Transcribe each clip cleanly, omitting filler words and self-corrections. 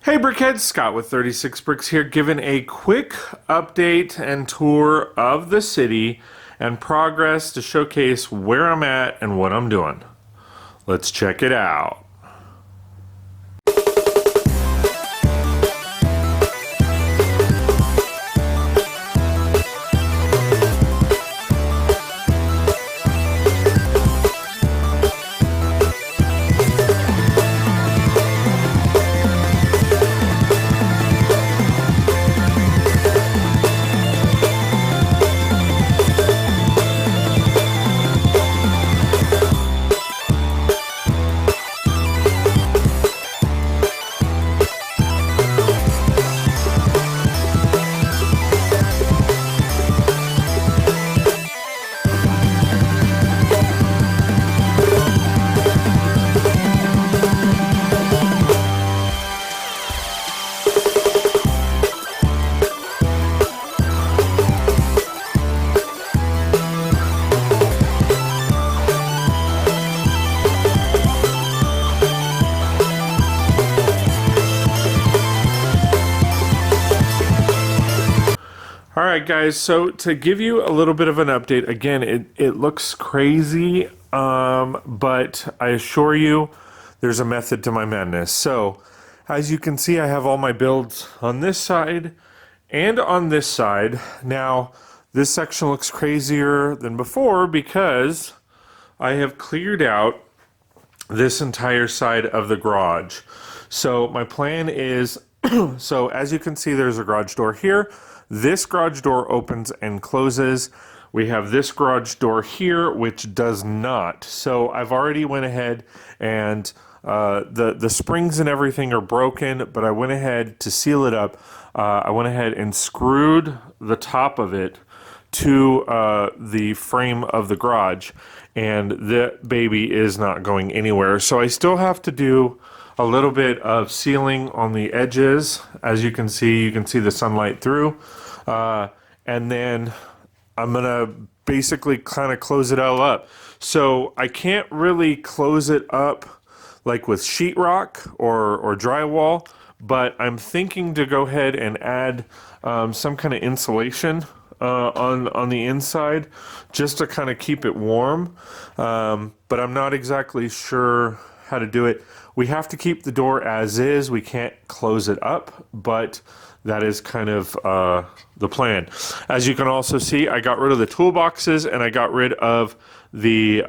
Hey Brickheads, Scott with 36 Bricks here, giving a quick update and tour of the city and progress to showcase where I'm at and what I'm doing. Let's check it out. Alright guys, so to give you a little bit of an update, again, it looks crazy, but I assure you there's a method to my madness. So, as you can see, I have all my builds on this side and on this side. Now, this section looks crazier than before because I have cleared out this entire side of the garage. So my plan is, so as you can see, there's a garage door here. This garage door opens and closes. We have this garage door here, which does not. So I've already went ahead and the springs and everything are broken, but I went ahead to seal it up. I went ahead and screwed the top of it to the frame of the garage, and the baby is not going anywhere. So I still have to do a little bit of sealing on the edges. As you can see the sunlight through. And then I'm gonna basically kind of close it all up. So I can't really close it up like with sheetrock or drywall, but I'm thinking to go ahead and add some kind of insulation on the inside just to kind of keep it warm. But I'm not exactly sure how to do it. We have to keep the door as is. We can't close it up, but that is kind of the plan. As you can also see, I got rid of the toolboxes and I got rid of the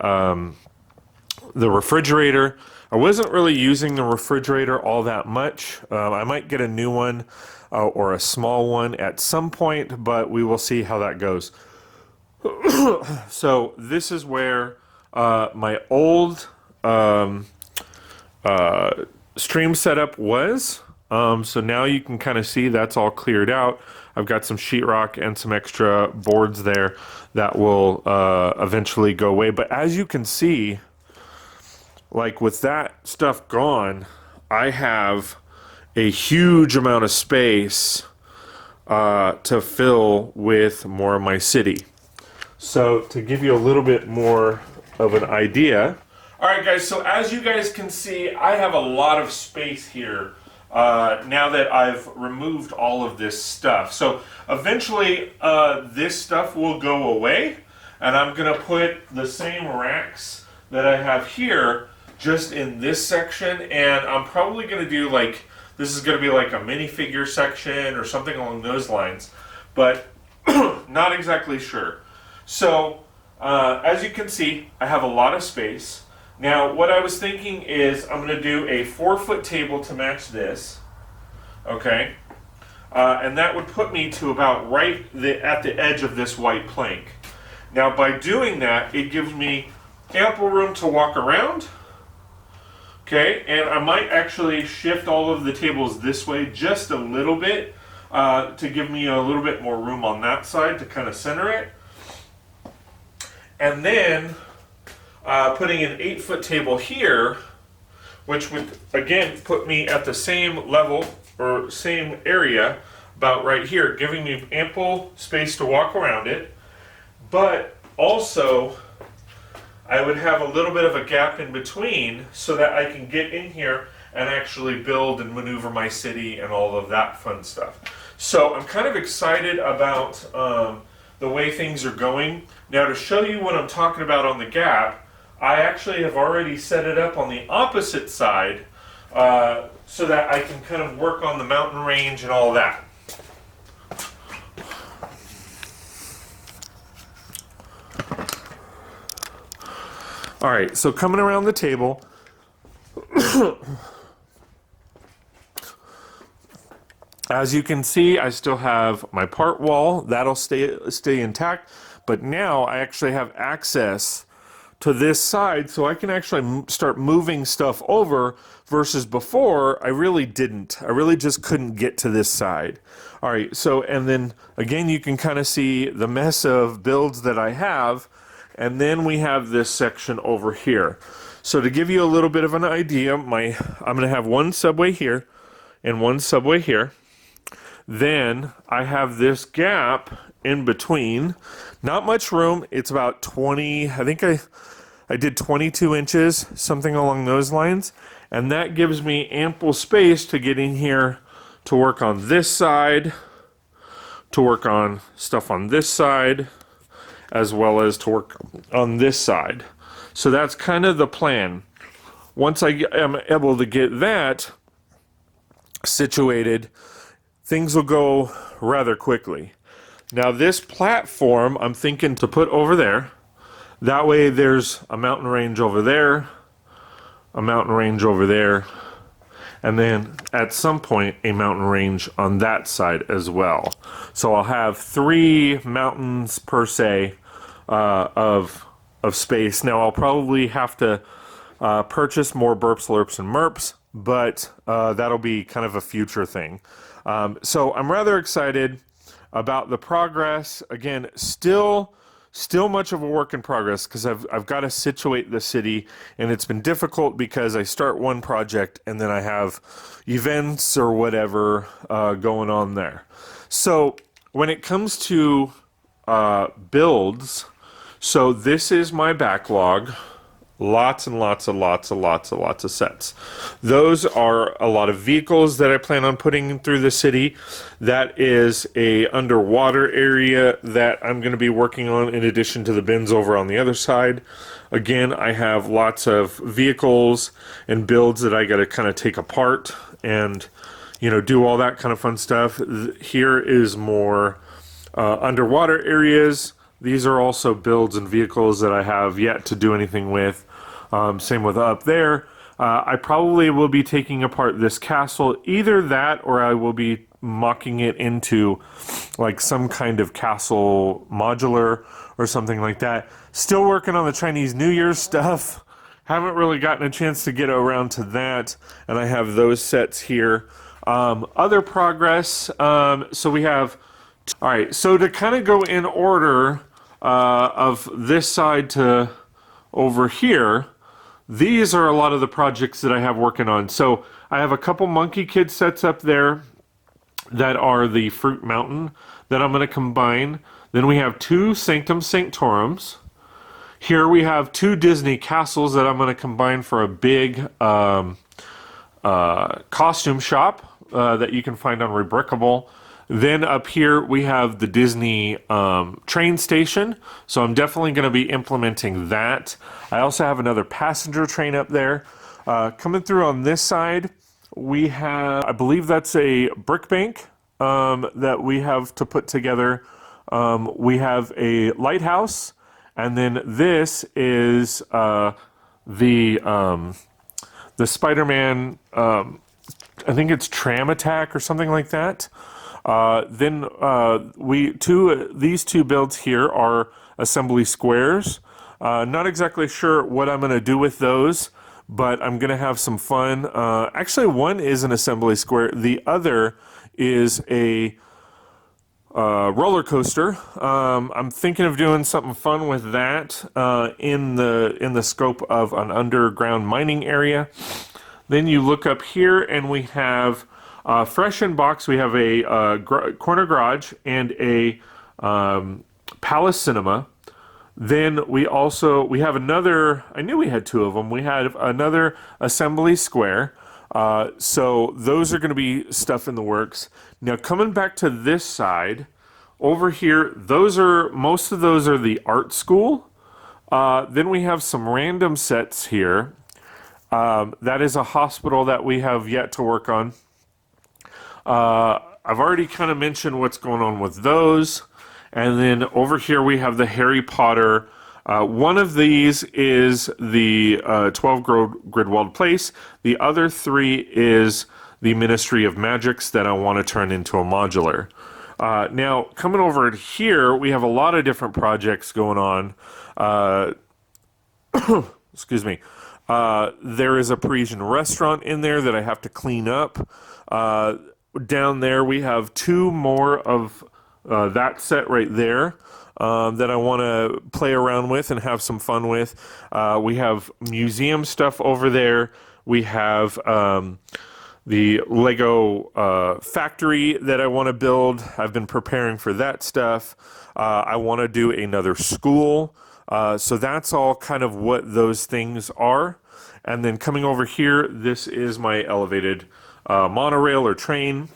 refrigerator. I wasn't really using the refrigerator all that much. I might get a new one or a small one at some point, but we will see how that goes. So this is where my old stream setup was. So now you can kind of see that's all cleared out. I've got some sheetrock and some extra boards there that will eventually go away. But as you can see, like with that stuff gone, I have a huge amount of space to fill with more of my city. So to give you a little bit more of an idea. Alright guys, so as you guys can see, I have a lot of space here now that I've removed all of this stuff. So eventually this stuff will go away, and I'm going to put the same racks that I have here just in this section, and I'm probably going to do like, this is going to be like a minifigure section or something along those lines, but not exactly sure. So as you can see, I have a lot of space. Now, what I was thinking is I'm going to do a 4-foot table to match this, okay? And that would put me to about right at the edge of this white plank. Now, by doing that, it gives me ample room to walk around, okay? And I might actually shift all of the tables this way just a little bit to give me a little bit more room on that side to kind of center it. And then putting an 8-foot table here, which would again put me at the same level or same area about right here, giving me ample space to walk around it, but also I would have a little bit of a gap in between so that I can get in here and actually build and maneuver my city and all of that fun stuff. So I'm kind of excited about the way things are going. Now, to show you what I'm talking about on the gap, I actually have already set it up on the opposite side so that I can kind of work on the mountain range and all that. All right, so coming around the table, as you can see, I still have my part wall. That'll stay intact, but now I actually have access to this side, so I can actually start moving stuff over, versus before I really didn't. I really just couldn't get to this side. All right, so, and then again, you can kind of see the mess of builds that I have, and then we have this section over here. So to give you a little bit of an idea, I'm going to have one subway here and one subway here. Then I have this gap in between. Not much room. It's about 20, I think I did 22 inches, something along those lines. And that gives me ample space to get in here to work on this side, to work on stuff on this side, as well as to work on this side. So that's kind of the plan. Once I am able to get that situated, things will go rather quickly. Now this platform I'm thinking to put over there. That way there's a mountain range over there, a mountain range over there, and then at some point a mountain range on that side as well. So I'll have 3 mountains per se of space. Now I'll probably have to purchase more burps, lurps, and merps, but that'll be kind of a future thing. So I'm rather excited about the progress. Again, still much of a work in progress, because I've got to situate the city, and it's been difficult because I start one project and then I have events or whatever going on there. So when it comes to builds, so this is my backlog. Lots and lots of sets. Those are a lot of vehicles that I plan on putting through the city. That is a underwater area that I'm going to be working on, in addition to the bins over on the other side. Again, I have lots of vehicles and builds that I got to kind of take apart and, you know, do all that kind of fun stuff. Here is more underwater areas. These are also builds and vehicles that I have yet to do anything with. Same with up there. I probably will be taking apart this castle. Either that, or I will be mocking it into like some kind of castle modular or something like that. Still working on the Chinese New Year stuff. Haven't really gotten a chance to get around to that. And I have those sets here. Other progress. So we have... All right, so to kind of go in order of this side to over here, these are a lot of the projects that I have working on. So I have a couple Monkey Kid sets up there that are the Fruit Mountain that I'm going to combine. Then we have 2 Sanctum Sanctorums. Here we have 2 Disney Castles that I'm going to combine for a big costume shop that you can find on Rebrickable. Then up here we have the Disney train station, so I'm definitely going to be implementing that. I also have another passenger train up there. Coming through on this side, we have, I believe that's a brick bank that we have to put together. We have a lighthouse, and then this is the Spider-Man, I think it's Tram Attack or something like that. Then these 2 builds here are assembly squares. Not exactly sure what I'm going to do with those, but I'm going to have some fun. Actually, one is an assembly square. The other is a roller coaster. I'm thinking of doing something fun with that in the scope of an underground mining area. Then you look up here, and we have fresh in box. We have a corner garage and a palace cinema. Then we have another, I knew we had 2 of them. We had another assembly square. So those are going to be stuff in the works. Now coming back to this side, over here, most of those are the art school. Then we have some random sets here. That is a hospital that we have yet to work on. I've already kind of mentioned what's going on with those. And then over here we have the Harry Potter. One of these is the 12 grid walled place. The other 3 is the Ministry of Magics that I want to turn into a modular. Now, coming over here, we have a lot of different projects going on. Excuse me. There is a Parisian restaurant in there that I have to clean up. Down there, we have 2 more of that set right there that I want to play around with and have some fun with. We have museum stuff over there. We have the Lego factory that I want to build. I've been preparing for that stuff. I want to do another school. So that's all kind of what those things are. And then coming over here, this is my elevated monorail or train.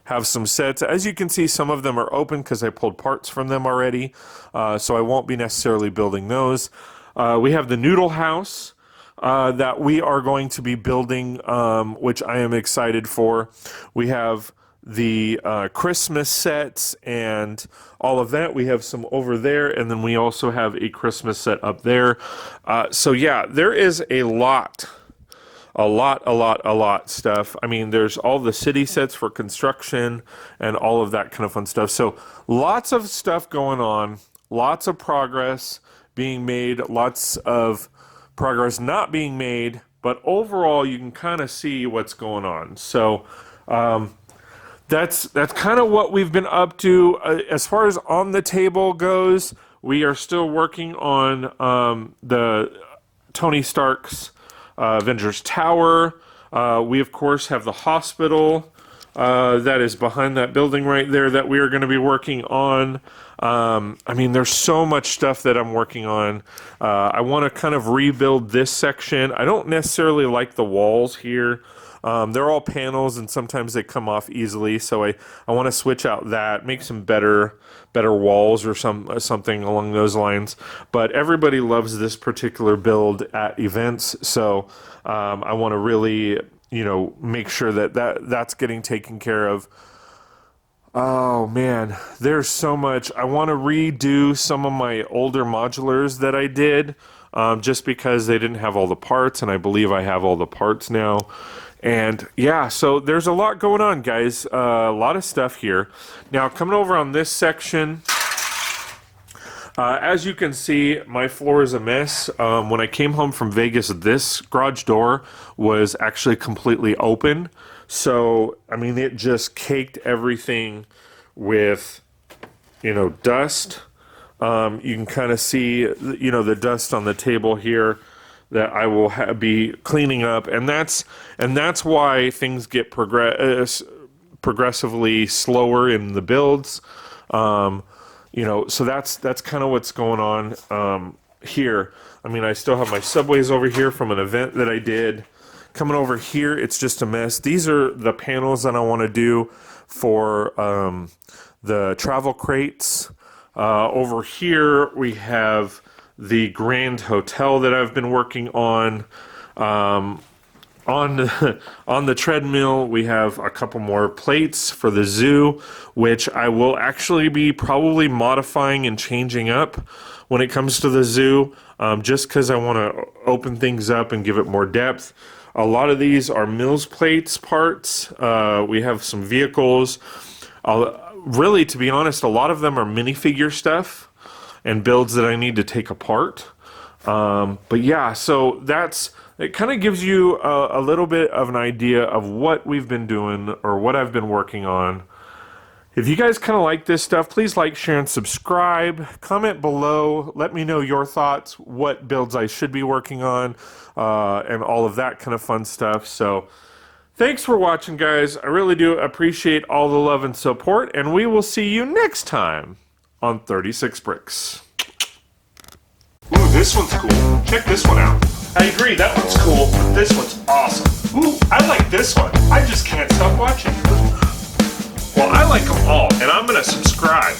Have some sets. As you can see, some of them are open because I pulled parts from them already. So I won't be necessarily building those. We have the noodle house that we are going to be building, which I am excited for. We have the Christmas sets and all of that. We have some over there, and then we also have a Christmas set up there. So yeah, there is a lot stuff. I mean, there's all the city sets for construction and all of that kind of fun stuff. So lots of stuff going on, lots of progress being made, lots of progress not being made, but overall you can kind of see what's going on. So that's kind of what we've been up to. As far as on the table goes, we are still working on the Tony Stark's Avengers Tower. We of course have the hospital that is behind that building right there that we are going to be working on. I mean, there's so much stuff that I'm working on. I want to kind of rebuild this section. I don't necessarily like the walls here. They're all panels and sometimes they come off easily, so I want to switch out that, make some better walls or something along those lines. But everybody loves this particular build at events, so I want to really, make sure that's getting taken care of. Oh man, there's so much. I want to redo some of my older modulars that I did, just because they didn't have all the parts, and I believe I have all the parts now. And yeah, so there's a lot going on, guys. A lot of stuff here. Now, coming over on this section, as you can see, my floor is a mess. When I came home from Vegas, this garage door was actually completely open. So, I mean, it just caked everything with, dust. You can kind of see, the dust on the table here that I will be cleaning up, and that's why things get progressively slower in the builds. So that's kind of what's going on here. I mean, I still have my subways over here from an event that I did. Coming over here, it's just a mess. These are the panels that I want to do for the travel crates. Over here, we have the Grand Hotel that I've been working on. On the treadmill, we have a couple more plates for the zoo, which I will actually be probably modifying and changing up when it comes to the zoo, just because I want to open things up and give it more depth. A lot of these are Mills plates parts. We have some vehicles. Really, to be honest, a lot of them are minifigure stuff and builds that I need to take apart. But yeah, so it kind of gives you a little bit of an idea of what we've been doing or what I've been working on. If you guys kind of like this stuff, please like, share, and subscribe. Comment below. Let me know your thoughts, what builds I should be working on, and all of that kind of fun stuff. So thanks for watching, guys. I really do appreciate all the love and support, and we will see you next time on 36 Bricks. Ooh, this one's cool. Check this one out. I agree, that one's cool, but this one's awesome. Ooh, I like this one. I just can't stop watching. Well, I like them all, and I'm gonna subscribe.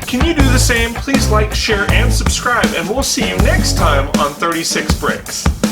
Can you do the same? Please like, share, and subscribe, and we'll see you next time on 36 Bricks.